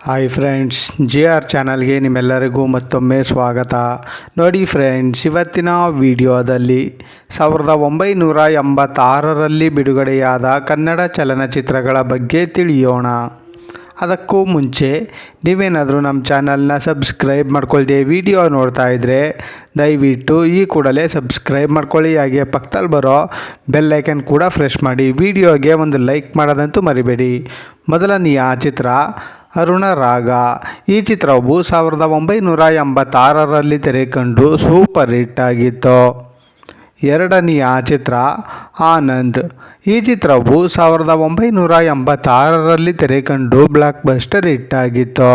Hi friends, G R ಚಾನಲ್ಗೆ ನಿಮ್ಮೆಲ್ಲರಿಗೂ ಮತ್ತೊಮ್ಮೆ ಸ್ವಾಗತ. ನೋಡಿ ಫ್ರೆಂಡ್ಸ್, ಇವತ್ತಿನ ವಿಡಿಯೋದಲ್ಲಿ 1986ರಲ್ಲಿ ಬಿಡುಗಡೆಯಾದ ಕನ್ನಡ ಚಲನಚಿತ್ರಗಳ ಬಗ್ಗೆ ತಿಳಿಯೋಣ. ಅದಕ್ಕೂ ಮುಂಚೆ ನೀವೇನಾದರೂ ನಮ್ಮ ಚಾನಲ್ನ ಸಬ್ಸ್ಕ್ರೈಬ್ ಮಾಡ್ಕೊಳ್ದೆ ವಿಡಿಯೋ ನೋಡ್ತಾ ಇದ್ದರೆ ದಯವಿಟ್ಟು ಈ ಕೂಡಲೇ ಸಬ್ಸ್ಕ್ರೈಬ್ ಮಾಡ್ಕೊಳ್ಳಿ. ಹಾಗೆ ಪಕ್ಕದಲ್ಲಿ ಬರೋ ಬೆಲ್ಲೈಕನ್ ಕೂಡ ಫ್ರೆಶ್ ಮಾಡಿ. ವಿಡಿಯೋಗೆ ಒಂದು ಲೈಕ್ ಮಾಡೋದಂತೂ ಮರಿಬೇಡಿ. ಮೊದಲನೆಯ ಚಿತ್ರ ಅರುಣ ರಾಗ. ಈ ಚಿತ್ರವು 1986ರಲ್ಲಿ ತೆರೆಕಂಡು ಸೂಪರ್ ಹಿಟ್ ಆಗಿತ್ತು. ಎರಡನೆಯ ಚಿತ್ರ ಆನಂದ್. ಈ ಚಿತ್ರವು 1986ರಲ್ಲಿ ತೆರೆಕಂಡು ಬ್ಲಾಕ್ ಬಸ್ಟರ್ ಹಿಟ್ ಆಗಿತ್ತು.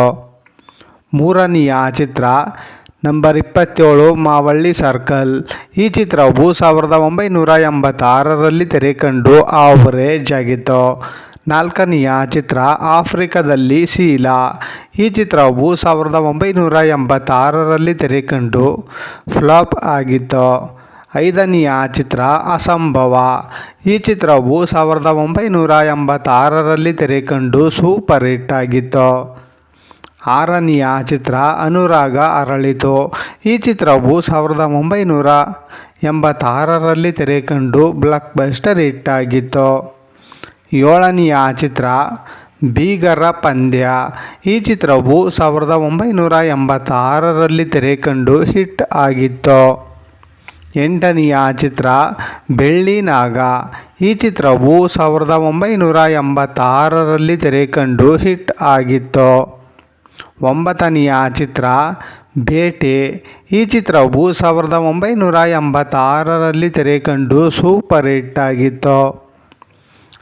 ಮೂರನೆಯ ಚಿತ್ರ ನಂಬರ್ 27 ಮಾವಳ್ಳಿ ಸರ್ಕಲ್. ಈ ಚಿತ್ರವು 1986ರಲ್ಲಿ ತೆರೆಕಂಡು ಆವರೇಜ್ ಆಗಿತ್ತು. ನಾಲ್ಕನೆಯ ಚಿತ್ರ ಆಫ್ರಿಕಾದಲ್ಲಿ ಶೀಲಾ. ಈ ಚಿತ್ರವು 1986ರಲ್ಲಿ ತೆರೆಕಂಡು ಫ್ಲಾಪ್ ಆಗಿತ್ತು. ಐದನೆಯ ಚಿತ್ರ ಅಸಂಭವ. ಈ ಚಿತ್ರವು 1986ರಲ್ಲಿ ತೆರೆಕಂಡು ಸೂಪರ್ ಹಿಟ್ ಆಗಿತ್ತು. ಆರನೆಯ ಚಿತ್ರ ಅನುರಾಗ ಅರಳಿತು. ಈ ಚಿತ್ರವು 1986ರಲ್ಲಿ ತೆರೆಕಂಡು ಬ್ಲಾಕ್ ಬಸ್ಟರ್ ಹಿಟ್ ಆಗಿತ್ತು. ಏಳನೆಯ ಚಿತ್ರ ಬೀಗರ ಪಂದ್ಯ. ಈ ಚಿತ್ರವು 1986ರಲ್ಲಿ ತೆರೆಕಂಡು ಹಿಟ್ ಆಗಿತ್ತು. ಎಂಟನೆಯ ಚಿತ್ರ ಬೆಳ್ಳಿ ನಾಗ. ಈ ಚಿತ್ರವು 1986ರಲ್ಲಿ ತೆರೆಕಂಡು ಹಿಟ್ ಆಗಿತ್ತು. ಒಂಬತ್ತನೆಯ ಚಿತ್ರ ಬೇಟೆ. ಈ ಚಿತ್ರವು 1986ರಲ್ಲಿ ತೆರೆಕಂಡು ಸೂಪರ್ ಹಿಟ್ ಆಗಿತ್ತು.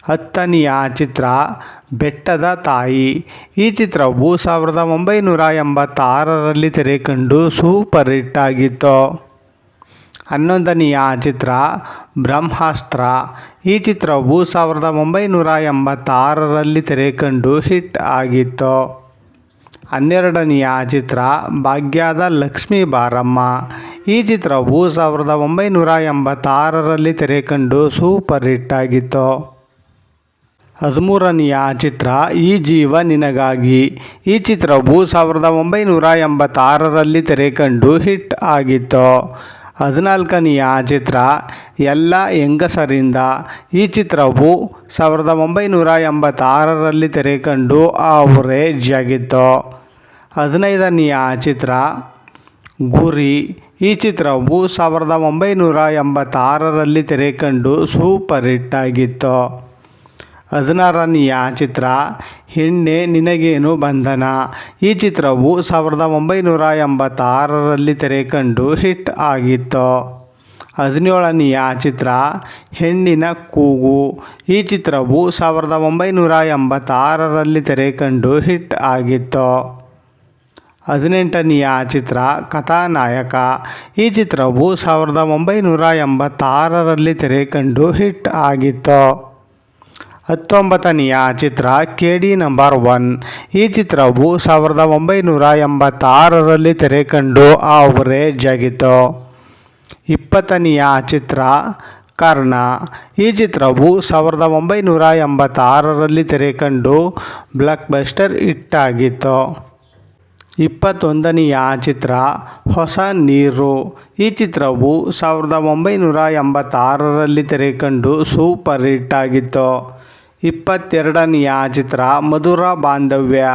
ಹತ್ತನೆಯ ಚಿತ್ರ ಬೆಟ್ಟದ ತಾಯಿ. ಈ ಚಿತ್ರವು 1986ರಲ್ಲಿ ತೆರೆಕಂಡು ಸೂಪರ್ ಹಿಟ್ ಆಗಿತ್ತು. ಹನ್ನೊಂದನೆಯ ಚಿತ್ರ ಬ್ರಹ್ಮಾಸ್ತ್ರ. ಈ ಚಿತ್ರವು 1986ರಲ್ಲಿ ತೆರೆಕಂಡು ಹಿಟ್ ಆಗಿತ್ತು. ಹನ್ನೆರಡನೆಯ ಚಿತ್ರ ಭಾಗ್ಯದ ಲಕ್ಷ್ಮೀ ಬಾರಮ್ಮ. ಈ ಚಿತ್ರವು 1986ರಲ್ಲಿ ತೆರೆಕಂಡು ಸೂಪರ್ ಹಿಟ್ ಆಗಿತ್ತು. ಹದಿಮೂರನೆಯ ಚಿತ್ರ ಈ ಜೀವ ನಿನಗಾಗಿ. ಈ ಚಿತ್ರವು 1986ರಲ್ಲಿ ತೆರೆಕಂಡು ಹಿಟ್ ಆಗಿತ್ತು. ಹದಿನಾಲ್ಕನೆಯ ಚಿತ್ರ ಎಲ್ಲ ಹೆಂಗಸರಿಂದ. ಈ ಚಿತ್ರವು 1986ರಲ್ಲಿ ತೆರೆಕಂಡು ಆವರೇಜ್ ಆಗಿತ್ತು. ಹದಿನೈದನೆಯ ಚಿತ್ರ ಗುರಿ. ಈ ಚಿತ್ರವು 1986ರಲ್ಲಿ ತೆರೆಕಂಡು ಸೂಪರ್ ಹಿಟ್ ಆಗಿತ್ತು. ಹದಿನಾರನೆಯ ಚಿತ್ರ ಹೆಣ್ಣೆ ನಿನಗೇನು ಬಂಧನ. ಈ ಚಿತ್ರವು 1986ರಲ್ಲಿ ತೆರೆಕಂಡು ಹಿಟ್ ಆಗಿತ್ತು. ಹದಿನೇಳನೆಯ ಚಿತ್ರ ಹೆಣ್ಣಿನ ಕೂಗು. ಈ ಚಿತ್ರವು 1986ರಲ್ಲಿ ತೆರೆಕಂಡು ಹಿಟ್ ಆಗಿತ್ತು. ಹದಿನೆಂಟನೆಯ ಚಿತ್ರ ಕಥಾನಾಯಕ. ಈ ಚಿತ್ರವು 1986ರಲ್ಲಿ ತೆರೆಕಂಡು ಹಿಟ್ ಆಗಿತ್ತು. ಹತ್ತೊಂಬತ್ತನೆಯ ಚಿತ್ರ KD ನಂಬರ್ 1. ಈ ಚಿತ್ರವು 1986ರಲ್ಲಿ ತೆರೆಕಂಡು ಆವರೇಜ್ ಆಗಿತ್ತು. ಇಪ್ಪತ್ತನೆಯ ಚಿತ್ರ ಕರ್ಣ. ಈ ಚಿತ್ರವು 1986ರಲ್ಲಿ ತೆರೆಕಂಡು ಬ್ಲಾಕ್ ಬಸ್ಟರ್ ಹಿಟ್ ಆಗಿತ್ತು. ಇಪ್ಪತ್ತೊಂದನೆಯ ಚಿತ್ರ ಹೊಸ ನೀರು. ಈ ಚಿತ್ರವು 1986ರಲ್ಲಿ ತೆರೆಕಂಡು ಸೂಪರ್ ಹಿಟ್ ಆಗಿತ್ತು. ಇಪ್ಪತ್ತೆರಡನೆಯ ಚಿತ್ರ ಮಧುರ ಬಾಂಧವ್ಯ.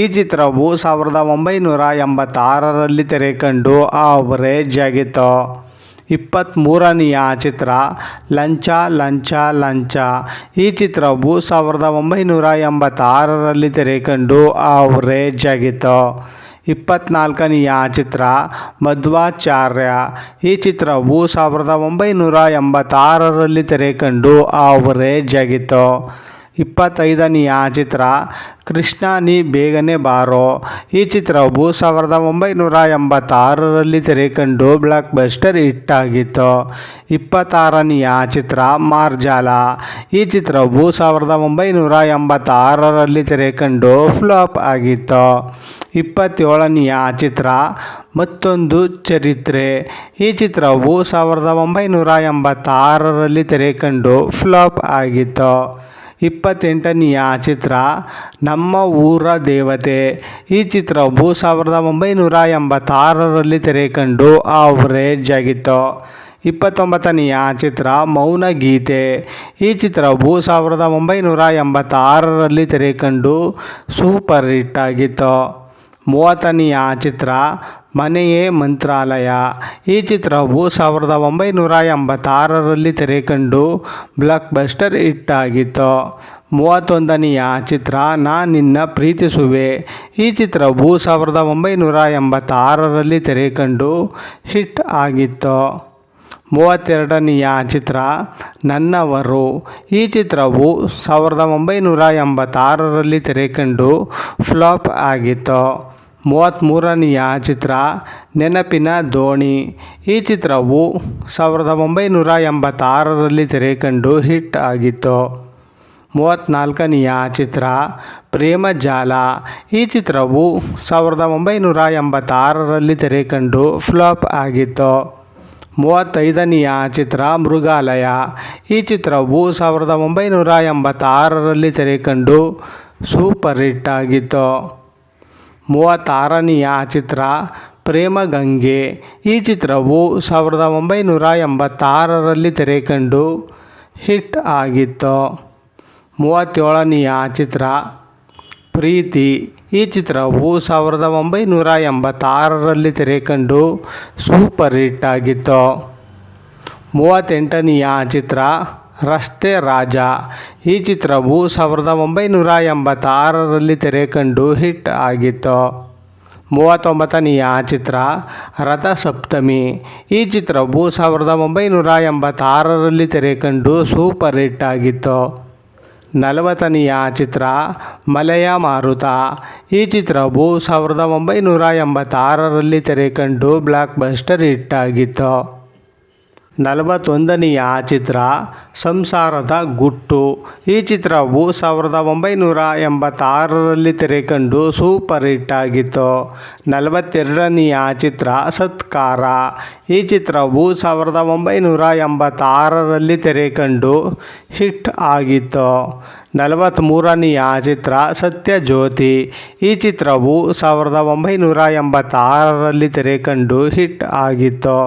ಈ ಚಿತ್ರವು 1986ರಲ್ಲಿ ತೆರೆಕಂಡು ಆವರೇಜ್ ಆಗಿತ್ತು. ಇಪ್ಪತ್ತ್ಮೂರನೆಯ ಚಿತ್ರ ಲಂಚ ಲಂಚ ಲಂಚ. ಈ ಚಿತ್ರವು 1986ರಲ್ಲಿ ತೆರೆಕಂಡು ಆವರೇಜ್ ಆಗಿತ್ತು. ಇಪ್ಪತ್ತ್ನಾಲ್ಕನೆಯ ಚಿತ್ರ ಮಧ್ವಾಚಾರ್ಯ. ಈ ಚಿತ್ರವು 1986ರಲ್ಲಿ ತೆರೆಕಂಡು ಆವರೇಜ್ ಆಗಿತ್ತು. ಇಪ್ಪತ್ತೈದನೆಯ ಚಿತ್ರ ಕೃಷ್ಣ ನೀ ಬೇಗನೆ ಬಾರೋ. ಈ ಚಿತ್ರವು 1986ರಲ್ಲಿ ತೆರೆಕಂಡು ಬ್ಲಾಕ್ ಬಸ್ಟರ್ ಹಿಟ್ ಆಗಿತ್ತು. ಇಪ್ಪತ್ತಾರನೆಯ ಚಿತ್ರ ಮಾರ್ಜಾಲ. ಈ ಚಿತ್ರವು 1986ರಲ್ಲಿ ತೆರೆಕಂಡು ಫ್ಲಾಪ್ ಆಗಿತ್ತು. ಇಪ್ಪತ್ತೇಳನೆಯ ಚಿತ್ರ ಮತ್ತೊಂದು ಚರಿತ್ರೆ. ಈ ಚಿತ್ರವು 1986ರಲ್ಲಿ ತೆರೆಕಂಡು ಫ್ಲಾಪ್ ಆಗಿತ್ತು. 28ನೆಯ ಚಿತ್ರ ನಮ್ಮ ಊರ ದೇವತೆ. ಈ ಚಿತ್ರವು 1986ರಲ್ಲಿ ತೆರೆ ಕಂಡು ಆವರೇಜ್ ಆಗಿತ್ತು. 29ನೆಯ ಚಿತ್ರ ಮೌನ ಗೀತೆ. ಈ ಚಿತ್ರವು 1986ರಲ್ಲಿ ತೆರೆ ಕಂಡು ಸೂಪರ್ ಹಿಟ್ ಆಗಿತ್ತು. 30ನೆಯ ಚಿತ್ರ ಮನೆಯೇ ಮಂತ್ರಾಲಯ. ಈ ಚಿತ್ರವು 1986ರಲ್ಲಿ ತೆರೆ ಕಂಡು ಬ್ಲಾಕ್ ಬಸ್ಟರ್ ಹಿಟ್ ಆಗಿತ್ತು. 31ನೆಯ ಚಿತ್ರ ನಾ ನಿನ್ನ ಪ್ರೀತಿಸುವೆ. ಈ ಚಿತ್ರವು 1986ರಲ್ಲಿ ತೆರೆ ಕಂಡು ಹಿಟ್ ಆಗಿತ್ತು. 32ನೆಯ ಚಿತ್ರ ನನ್ನವರು. ಈ ಚಿತ್ರವು 1986ರಲ್ಲಿ ತೆರೆ ಕಂಡು ಫ್ಲಾಪ್ ಆಗಿತ್ತು. 33ನೆಯ ಚಿತ್ರ ನೆನಪಿನ ದೋಣಿ. ಈ ಚಿತ್ರವು 1986ರಲ್ಲಿ ತೆರೆ ಕಂಡು ಹಿಟ್ ಆಗಿತ್ತು. 34ನೆಯ ಚಿತ್ರ ಪ್ರೇಮ ಜಾಲ. ಈ ಚಿತ್ರವು 1986ರಲ್ಲಿ ತೆರೆ ಕಂಡು ಫ್ಲಾಪ್ ಆಗಿತ್ತು. 35ನೆಯ ಚಿತ್ರ ಮೃಗಾಲಯ. ಈ ಚಿತ್ರವು 1986ರಲ್ಲಿ ತೆರೆ ಕಂಡು ಸೂಪರ್ ಹಿಟ್ ಆಗಿತ್ತು. 36ನೆಯ ಚಿತ್ರ ಪ್ರೇಮಗಂಗೆ. ಈ ಚಿತ್ರವು 1986ರಲ್ಲಿ ತೆರೆ ಕಂಡು ಹಿಟ್ ಆಗಿತ್ತು. 37ನೆಯ ಚಿತ್ರ ಪ್ರೀತಿ. ಈ ಚಿತ್ರವು 1986ರಲ್ಲಿ ತೆರೆ ಕಂಡು ಸೂಪರ್ ಹಿಟ್ ಆಗಿತ್ತು. 38ನೆಯ ಚಿತ್ರ ರಸ್ತೆ ರಾಜ. ಈ ಚಿತ್ರವು 1986ರಲ್ಲಿ ತೆರೆ ಕಂಡು ಹಿಟ್ ಆಗಿತ್ತು. 39ನೆಯ ಚಿತ್ರ ರಥಸಪ್ತಮಿ. ಈ ಚಿತ್ರವು 1986ರಲ್ಲಿ ತೆರೆ ಕಂಡು ಸೂಪರ್ ಹಿಟ್ ಆಗಿತ್ತು. 40ನೆಯ ಚಿತ್ರ ಮಲೆಯ ಮಾರುತ. ಈ ಚಿತ್ರವು 1986ರಲ್ಲಿ ತೆರೆ ಕಂಡು ಬ್ಲಾಕ್ ಬಸ್ಟರ್ ಹಿಟ್ ಆಗಿತ್ತು. 41ನೆಯ ಚಿತ್ರ ಸಂಸಾರದ ಗುಟ್ಟು. ಈ ಚಿತ್ರವು 1986ರಲ್ಲಿ ತೆರೆ ಕಂಡು ಸೂಪರ್ ಹಿಟ್ ಆಗಿತ್ತು. 42ನೆಯ ಚಿತ್ರ ಸತ್ಕಾರ. ಈ ಚಿತ್ರವು 1986ರಲ್ಲಿ ತೆರೆ ಕಂಡು ಹಿಟ್ ಆಗಿತ್ತು. 43ನೆಯ ಚಿತ್ರ ಸತ್ಯಜ್ಯೋತಿ. ಈ ಚಿತ್ರವು 1986ರಲ್ಲಿ ತೆರೆ ಕಂಡು ಹಿಟ್ ಆಗಿತ್ತು.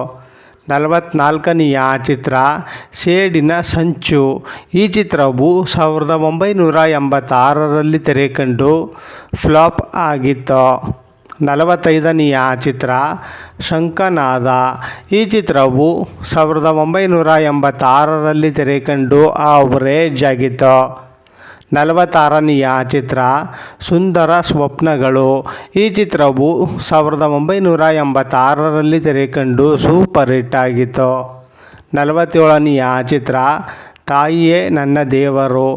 44ನೆಯ ಚಿತ್ರ ಸೇಡಿನ ಸಂಚು. ಈ ಚಿತ್ರವು 1986ರಲ್ಲಿ ತೆರೆ ಕಂಡು ಫ್ಲಾಪ್ ಆಗಿತ್ತು. 45ನೆಯ ಚಿತ್ರ ಶಂಖನಾದ. ಈ ಚಿತ್ರವು 1986ರಲ್ಲಿ ತೆರೆ ಕಂಡು ಆವರೇಜ್ ಆಗಿತ್ತು. 46ನೆಯ ಚಿತ್ರ ಸುಂದರ ಸ್ವಪ್ನಗಳು. ಈ ಚಿತ್ರವು 1986ರಲ್ಲಿ ತೆರೆ ಕಂಡು ಸೂಪರ್ ಹಿಟ್ ಆಗಿತ್ತು. 47ನೆಯ ಚಿತ್ರ ತಾಯಿಯೇ ನನ್ನ ದೇವರು.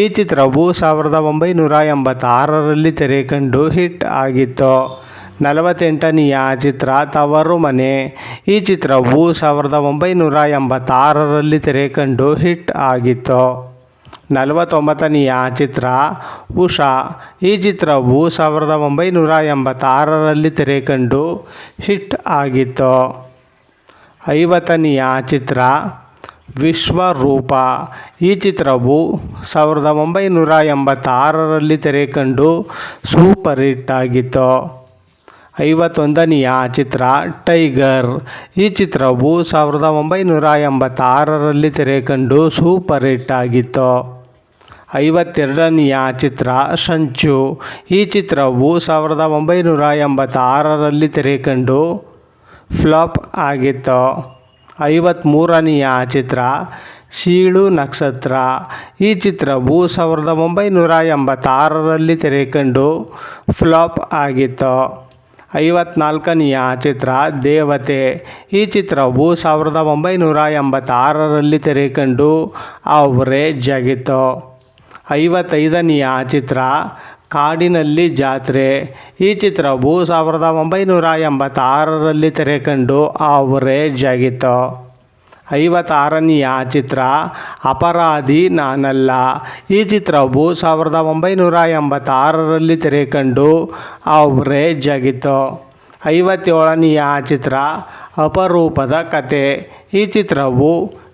ಈ ಚಿತ್ರವು 1986ರಲ್ಲಿ ತೆರೆ ಕಂಡು ಹಿಟ್ ಆಗಿತ್ತು. 48ನೆಯ ಚಿತ್ರ ತವರು ಮನೆ. ಈ ಚಿತ್ರವು 1986ರಲ್ಲಿ ತೆರೆ ಕಂಡು ಹಿಟ್ ಆಗಿತ್ತು. 49ನೆಯ ಚಿತ್ರ ಉಷಾ. ಈ ಚಿತ್ರವು 1986ರಲ್ಲಿ ತೆರೆ ಕಂಡು ಹಿಟ್ ಆಗಿತ್ತು. 50ನೆಯ ಚಿತ್ರ ವಿಶ್ವರೂಪ. ಈ ಚಿತ್ರವು 1986ರಲ್ಲಿ ತೆರೆ ಕಂಡು ಸೂಪರ್ ಹಿಟ್ ಆಗಿತ್ತು. 51ನೆಯ ಚಿತ್ರ ಟೈಗರ್. ಈ ಚಿತ್ರವು 1986ರಲ್ಲಿ ತೆರೆ ಕಂಡು ಸೂಪರ್ ಹಿಟ್ ಆಗಿತ್ತು. 52ನೆಯ ಚಿತ್ರ ಸಂಚು. ಈ ಚಿತ್ರವು 1986ರಲ್ಲಿ ತೆರೆ ಕಂಡು ಫ್ಲಾಪ್ ಆಗಿತ್ತು. 53ನೆಯ ಚಿತ್ರ ಸೀಳು ನಕ್ಷತ್ರ. ಈ ಚಿತ್ರವು 1986ರಲ್ಲಿ ತೆರೆ ಕಂಡು ಫ್ಲಾಪ್ ಆಗಿತ್ತು. 54ನೆಯ ಚಿತ್ರ ದೇವತೆ. ಈ ಚಿತ್ರವು 1986ರಲ್ಲಿ ತೆರೆ ಕಂಡು ಆವರೇಜ್ ಆಗಿತ್ತು. 55ನೆಯ ಚಿತ್ರ ಕಾಡಿನಲ್ಲಿ ಜಾತ್ರೆ. ಈ ಚಿತ್ರವು 1986ರಲ್ಲಿ ತೆರೆ ಕಂಡು ಆವರೇಜ್ ಆಗಿತ್ತು. 56ನೆಯ ಚಿತ್ರ ಅಪರಾಧಿ ನಾನಲ್ಲ. ಈ ಚಿತ್ರವು 1986ರಲ್ಲಿ ತೆರೆ ಕಂಡು ಆವರೇಜ್ ಆಗಿತ್ತು. 57ನೆಯ ಚಿತ್ರ ಅಪರೂಪದ ಕತೆ. ಈ ಚಿತ್ರವು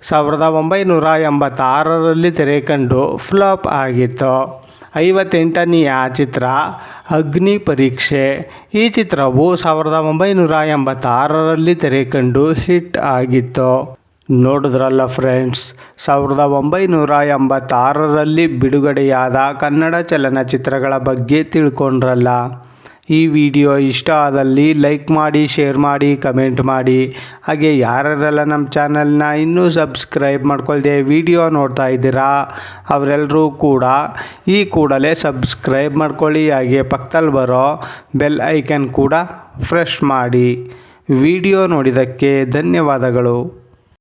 1986ರಲ್ಲಿ ತೆರೆ ಕಂಡು ಫ್ಲಾಪ್ ಆಗಿತ್ತು. 58ನೆಯ ಚಿತ್ರ ಅಗ್ನಿ ಪರೀಕ್ಷೆ. ಈ ಚಿತ್ರವು 1986ರಲ್ಲಿ ತೆರೆ ಕಂಡು ಹಿಟ್ ಆಗಿತ್ತು. ನೋಡಿದ್ರಲ್ಲ ಫ್ರೆಂಡ್ಸ್, 1986ರಲ್ಲಿ ಬಿಡುಗಡೆಯಾದ ಕನ್ನಡ ಚಲನಚಿತ್ರಗಳ ಬಗ್ಗೆ ತಿಳ್ಕೊಂಡ್ರಲ್ಲ. ಈ ವಿಡಿಯೋ ಇಷ್ಟ ಆದಲ್ಲಿ ಲೈಕ್ ಮಾಡಿ, ಶೇರ್ ಮಾಡಿ, ಕಮೆಂಟ್ ಮಾಡಿ. ಹಾಗೆ ಯಾರೆಲ್ಲ ನಮ್ಮ ಚಾನಲ್ನ ಇನ್ನೂ ಸಬ್ಸ್ಕ್ರೈಬ್ ಮಾಡ್ಕೊಳ್ದೆ ವಿಡಿಯೋ ನೋಡ್ತಾ ಇದ್ದೀರಾ ಅವರೆಲ್ಲರೂ ಕೂಡ ಈ ಕೂಡಲೇ ಸಬ್ಸ್ಕ್ರೈಬ್ ಮಾಡ್ಕೊಳ್ಳಿ. ಹಾಗೆ ಪಕ್ಕದಲ್ಲಿ ಬರೋ ಬೆಲ್ ಐಕನ್ ಕೂಡ ಪ್ರೆಸ್ ಮಾಡಿ. ವಿಡಿಯೋ ನೋಡಿದ್ದಕ್ಕೆ ಧನ್ಯವಾದಗಳು.